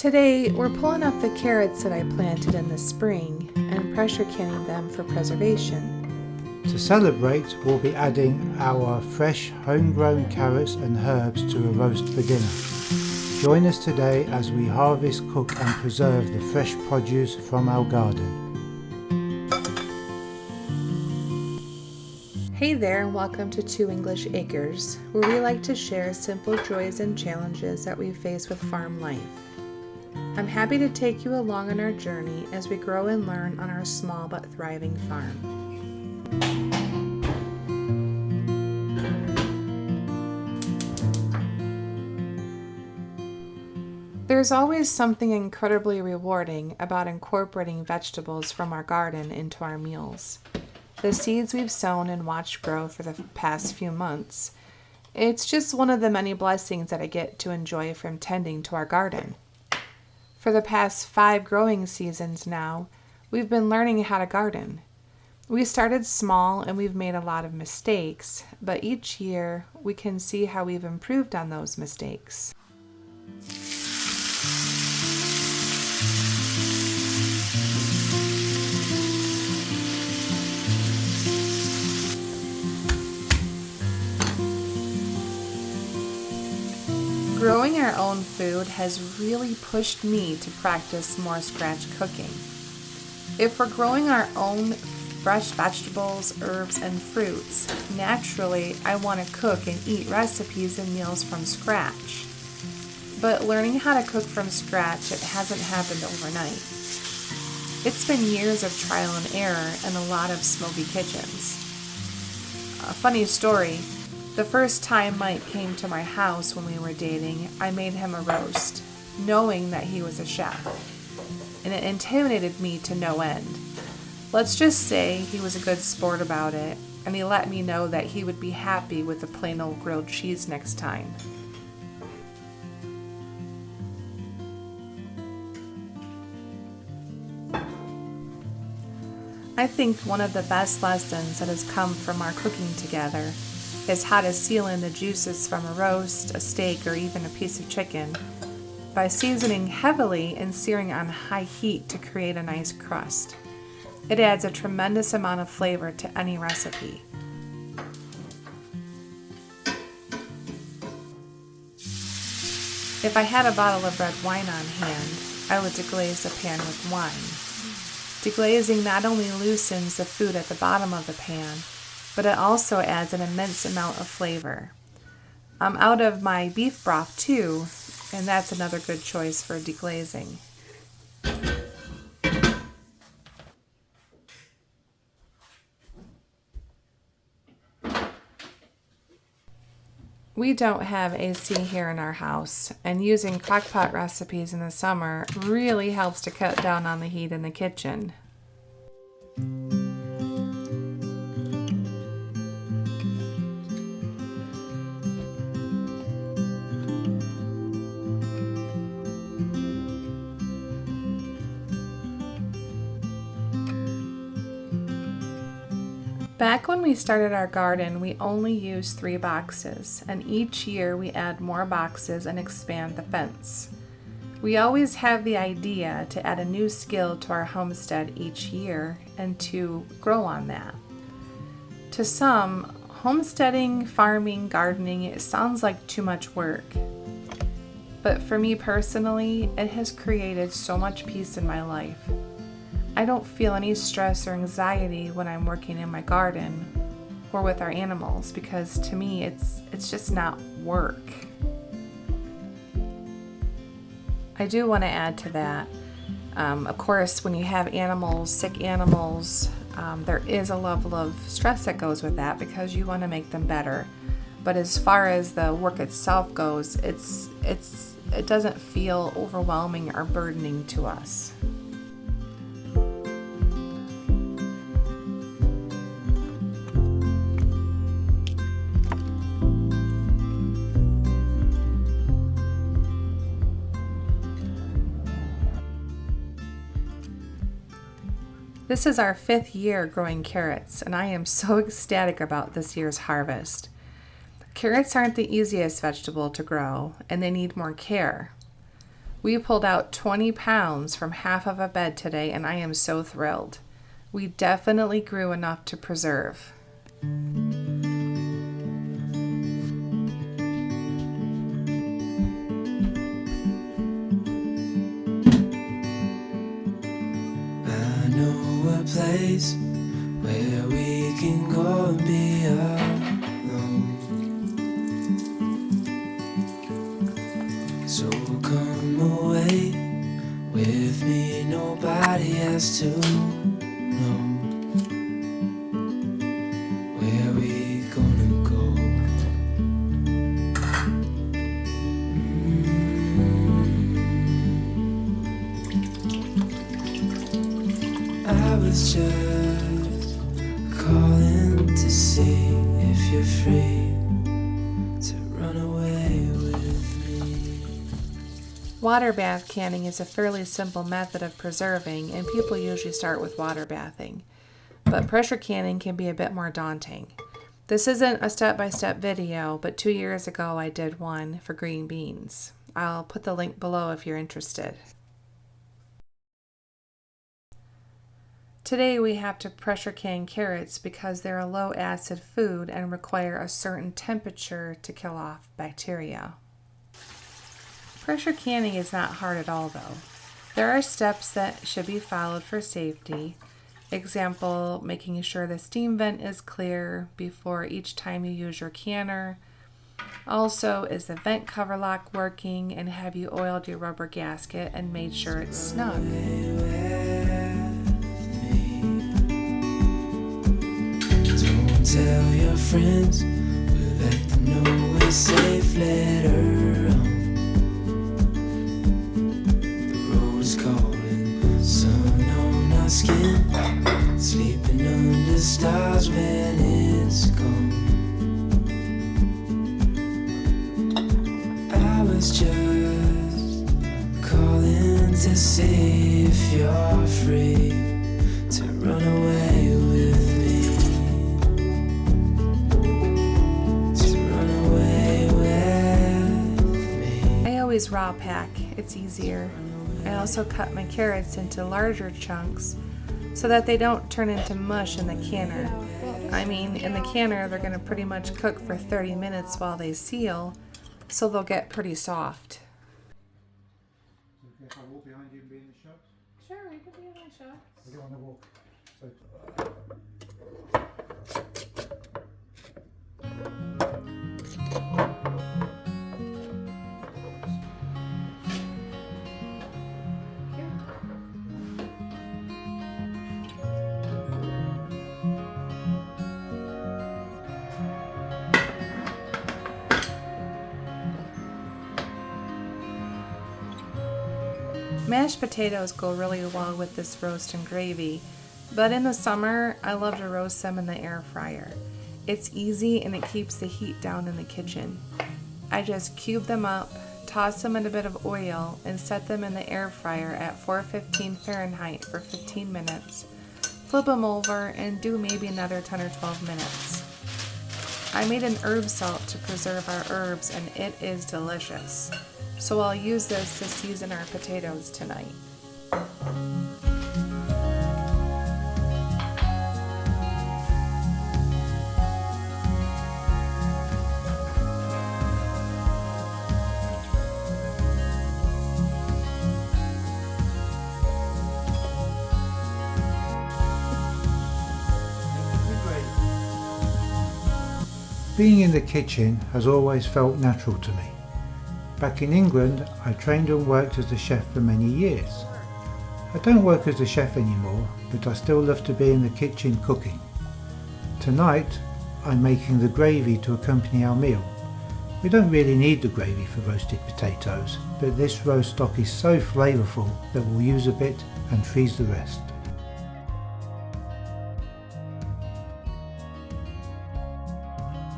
Today, we're pulling up the carrots that I planted in the spring and pressure canning them for preservation. To celebrate, we'll be adding our fresh homegrown carrots and herbs to a roast for dinner. Join us today as we harvest, cook and preserve the fresh produce from our garden. Hey there, and welcome to Two English Acres, where we like to share simple joys and challenges that we face with farm life. I'm happy to take you along on our journey as we grow and learn on our small but thriving farm. There's always something incredibly rewarding about incorporating vegetables from our garden into our meals. The seeds we've sown and watched grow for the past few months. It's just one of the many blessings that I get to enjoy from tending to our garden. For the past 5 growing seasons now, we've been learning how to garden. We started small and we've made a lot of mistakes, but each year we can see how we've improved on those mistakes. Growing our own food has really pushed me to practice more scratch cooking. If we're growing our own fresh vegetables, herbs, and fruits, naturally I want to cook and eat recipes and meals from scratch. But learning how to cook from scratch, it hasn't happened overnight. It's been years of trial and error and a lot of smoky kitchens. A funny story. The first time Mike came to my house when we were dating, I made him a roast, knowing that he was a chef, and it intimidated me to no end. Let's just say he was a good sport about it, and he let me know that he would be happy with a plain old grilled cheese next time. I think one of the best lessons that has come from our cooking together is how to seal in the juices from a roast, a steak, or even a piece of chicken by seasoning heavily and searing on high heat to create a nice crust. It adds a tremendous amount of flavor to any recipe. If I had a bottle of red wine on hand, I would deglaze the pan with wine. Deglazing not only loosens the food at the bottom of the pan, but it also adds an immense amount of flavor. I'm out of my beef broth too, and that's another good choice for deglazing. We don't have AC here in our house, and using crockpot recipes in the summer really helps to cut down on the heat in the kitchen. Back when we started our garden, we only used 3 boxes, and each year we add more boxes and expand the fence. We always have the idea to add a new skill to our homestead each year and to grow on that. To some, homesteading, farming, gardening, it sounds like too much work. But for me personally, it has created so much peace in my life. I don't feel any stress or anxiety when I'm working in my garden or with our animals because to me it's just not work. I do want to add to that. Of course, when you have animals, sick animals, there is a level of stress that goes with that because you want to make them better. But as far as the work itself goes, it doesn't feel overwhelming or burdening to us. This is our 5th year growing carrots, and I am so ecstatic about this year's harvest. Carrots aren't the easiest vegetable to grow, and they need more care. We pulled out 20 pounds from half of a bed today, and I am so thrilled. We definitely grew enough to preserve. I know a place where we can go and be alone. So come away with me, nobody has to know where we gonna go. I was just calling to see if you're free to run away with me. Water bath canning is a fairly simple method of preserving, and people usually start with water bathing. But pressure canning can be a bit more daunting. This isn't a step-by-step video, but 2 years ago I did one for green beans. I'll put the link below if you're interested. Today we have to pressure can carrots because they're a low acid food and require a certain temperature to kill off bacteria. Pressure canning is not hard at all though. There are steps that should be followed for safety. Example, making sure the steam vent is clear before each time you use your canner. Also, is the vent cover lock working, and have you oiled your rubber gasket and made sure it's snug? Tell your friends, but let them know we're safe later on. The road's calling, sun on our skin, sleeping under stars when it's gone. I was just calling to see if you're free to run away with me. I always raw pack, it's easier. I also cut my carrots into larger chunks so that they don't turn into mush in the canner. I mean, in the canner they're going to pretty much cook for 30 minutes while they seal, so they'll get pretty soft. If I walk behind you and be in the shot? Sure, we could be in the shot. I don't want to walk. So. Mashed potatoes go really well with this roast and gravy, but in the summer, I love to roast them in the air fryer. It's easy and it keeps the heat down in the kitchen. I just cube them up, toss them in a bit of oil, and set them in the air fryer at 415 Fahrenheit for 15 minutes. Flip them over and do maybe another 10 or 12 minutes. I made an herb salt to preserve our herbs and it is delicious. So I'll use this to season our potatoes tonight. Being in the kitchen has always felt natural to me. Back in England, I trained and worked as a chef for many years. I don't work as a chef anymore, but I still love to be in the kitchen cooking. Tonight, I'm making the gravy to accompany our meal. We don't really need the gravy for roasted potatoes, but this roast stock is so flavourful that we'll use a bit and freeze the rest.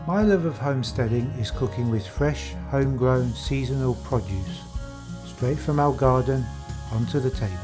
My love of homesteading is cooking with fresh, homegrown, seasonal produce, straight from our garden onto the table.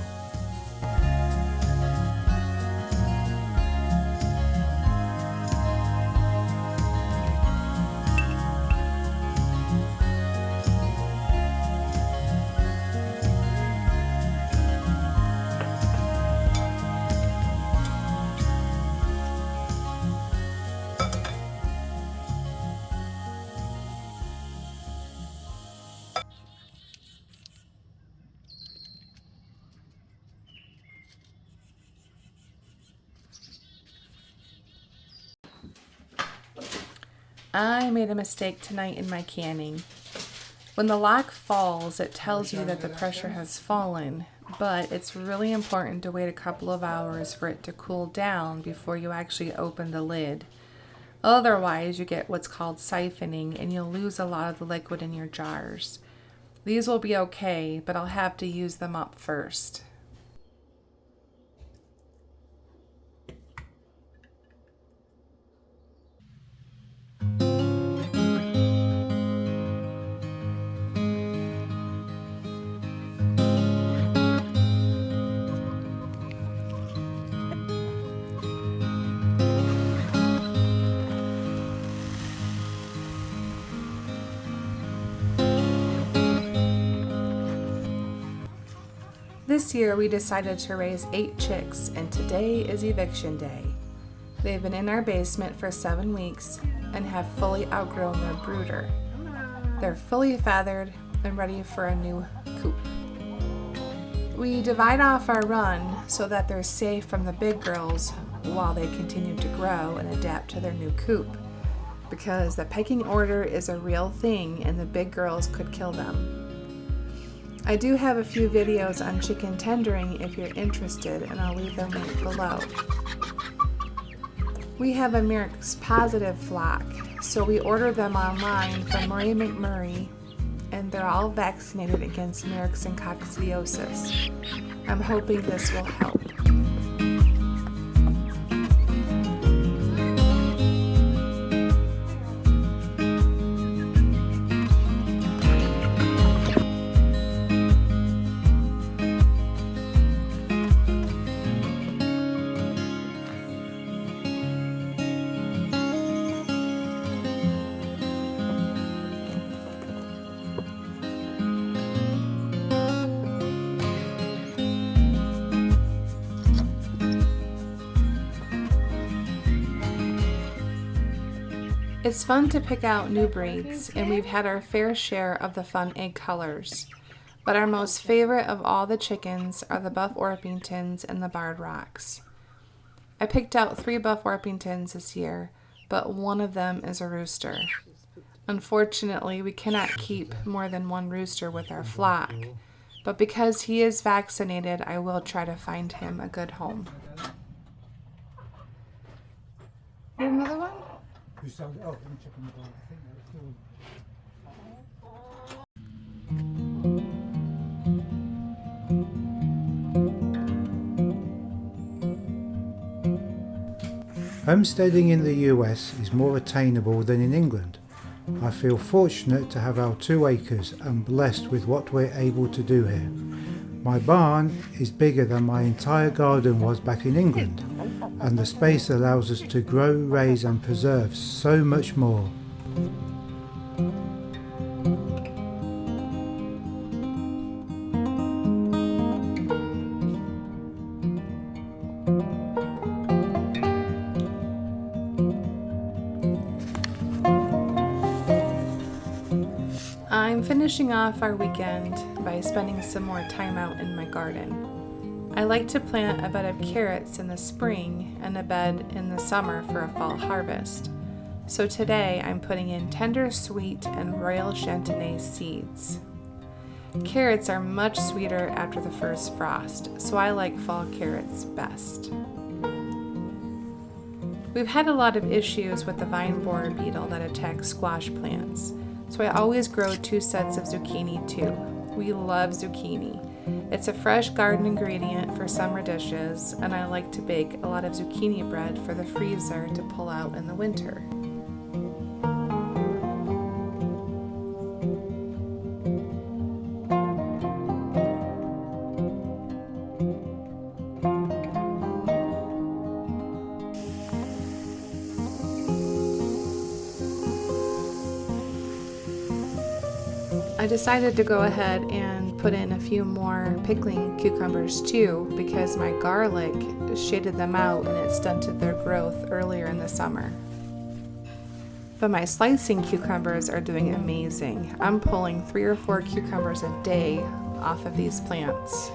I made a mistake tonight in my canning. When the lock falls, it tells you that the pressure has fallen, but it's really important to wait a couple of hours for it to cool down before you actually open the lid. Otherwise, you get what's called siphoning and you'll lose a lot of the liquid in your jars. These will be okay, but I'll have to use them up first. This year we decided to raise 8 chicks, and today is eviction day. They've been in our basement for 7 weeks and have fully outgrown their brooder. They're fully feathered and ready for a new coop. We divide off our run so that they're safe from the big girls while they continue to grow and adapt to their new coop, because the pecking order is a real thing and the big girls could kill them. I do have a few videos on chicken tendering if you're interested, and I'll leave them linked below. We have a Merrick's Positive flock, so we order them online from Murray McMurray, and they're all vaccinated against Merrick's and coccidiosis. I'm hoping this will help. It's fun to pick out new breeds, and we've had our fair share of the fun egg colors. But our most favorite of all the chickens are the Buff Orpingtons and the Barred Rocks. I picked out 3 Buff Orpingtons this year, but one of them is a rooster. Unfortunately, we cannot keep more than 1 rooster with our flock, but because he is vaccinated, I will try to find him a good home. You have another one? Homesteading in the US is more attainable than in England. I feel fortunate to have our 2 acres and blessed with what we're able to do here. My barn is bigger than my entire garden was back in England, and the space allows us to grow, raise and preserve so much more. I'm finishing off our weekend by spending some more time out in my garden. I like to plant a bed of carrots in the spring and a bed in the summer for a fall harvest. So today I'm putting in tender sweet and Royal Chantenay seeds. Carrots are much sweeter after the first frost, so I like fall carrots best. We've had a lot of issues with the vine borer beetle that attacks squash plants, so I always grow 2 sets of zucchini too. We love zucchini. It's a fresh garden ingredient for summer dishes, and I like to bake a lot of zucchini bread for the freezer to pull out in the winter. I decided to go ahead and put in a few more pickling cucumbers too, because my garlic shaded them out and it stunted their growth earlier in the summer. But my slicing cucumbers are doing amazing. I'm pulling 3 or 4 cucumbers a day off of these plants.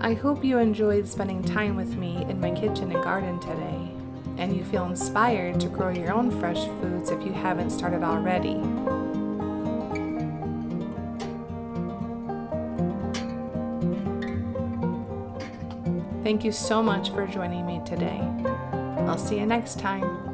I hope you enjoyed spending time with me in my kitchen and garden today, and you feel inspired to grow your own fresh foods if you haven't started already. Thank you so much for joining me today. I'll see you next time.